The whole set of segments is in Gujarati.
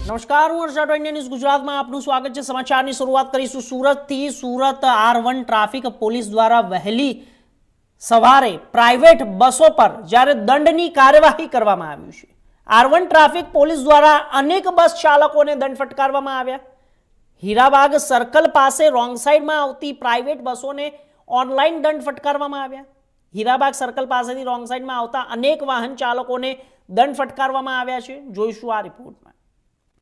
નમસ્કાર, હું હર્ષ રાઠોડ, ઇન્ડિયા ન્યૂઝ ગુજરાતમાં આપનું સ્વાગત છે। સમાચારની શરૂઆત કરીશું સુરતથી। સુરત R1 ટ્રાફિક પોલીસ દ્વારા વહેલી સવારે પ્રાઇવેટ બસો પર જ્યારે દંડની કાર્યવાહી કરવામાં આવી છે। R1 ટ્રાફિક પોલીસ દ્વારા અનેક બસ ચાલકોને દંડ ફટકારવામાં આવ્યા। હીરાબાગ સર્કલ પાસે રોંગ સાઈડમાં આવતી પ્રાઇવેટ બસોને ઓનલાઈન દંડ ફટકારવામાં આવ્યા। હીરાબાગ સર્કલ પાસેથી રોંગ સાઈડમાં આવતા અનેક વાહન ચાલકોને દંડ ફટકારવામાં આવ્યા છે। જોઈશું આ રિપોર્ટમાં।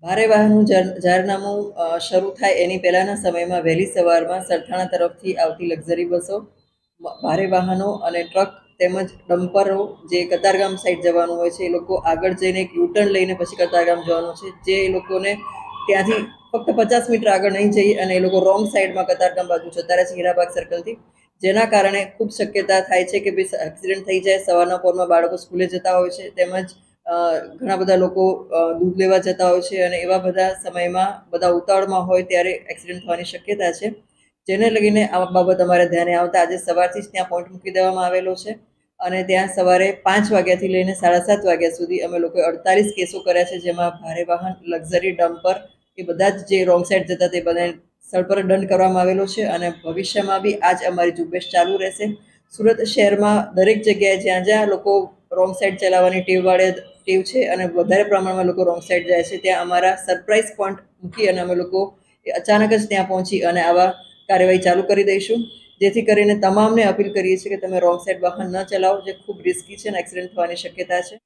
ભારે વાહનનું જાહેરનામું શરૂ થાય એની પહેલાના સમયમાં વહેલી સવારમાં સરથાણા તરફથી આવતી લક્ઝરી બસો, ભારે વાહનો અને ટ્રક તેમજ ડમ્પરો જે કતારગામ સાઈડ જવાનું હોય છે એ લોકો આગળ જઈને એક યુટર્ન લઈને પછી કતારગામ જવાનું છે, જે એ લોકોને ત્યાંથી ફક્ત 50 મીટર આગળ નહીં જઈ અને એ લોકો રોંગ સાઈડમાં કતારગામ બાજુ જતા રહે છે હીરાબાગ સર્કલથી, જેના કારણે ખૂબ શક્યતા થાય છે કે ભાઈ એક્સિડન્ટ થઈ જાય। સવારના પોરમાં બાળકો સ્કૂલે જતા હોય છે, તેમજ ઘણા બધા લોકો દૂધ લેવા જતા હોય છે અને એવા બધા સમયમાં બધા ઉતાવળમાં હોય ત્યારે એક્સિડન્ટ થવાની શક્યતા છે, જેને લઈને આ બાબત અમારે ધ્યાને આવતા આજે સવારથી જ ત્યાં પોઈન્ટ મૂકી દેવામાં આવેલો છે અને ત્યાં સવારે 5 વાગ્યાથી લઈને 7:30 વાગ્યા સુધી અમે લોકોએ 48 કેસો કર્યા છે, જેમાં ભારે વાહન, લક્ઝરી, ડમ્પર એ બધા જ જે રોંગ સાઈડ જતા તે બધાને સ્થળ પર દંડ કરવામાં આવેલો છે અને ભવિષ્યમાં બી આજ અમારી ઝુંબેશ ચાલુ રહેશે। સુરત શહેરમાં દરેક જગ્યાએ જ્યાં જ્યાં લોકો રોંગ સાઈડ ચલાવવાની ટેવ છે અને વધારે પ્રમાણમાં લોકો રોંગ સાઈડ જાય છે, ત્યાં અમારા સરપ્રાઇઝ પોઈન્ટ મૂકી અને અમે લોકો અચાનક જ ત્યાં પહોંચી અને આવા કાર્યવાહી ચાલુ કરી દઈશું, જેથી કરીને તમામને અપીલ કરીએ છીએ કે તમે રોંગ સાઈડ વાહન ન ચલાવો, જે ખૂબ રિસ્કી છે અને એક્સિડન્ટ થવાની શક્યતા છે।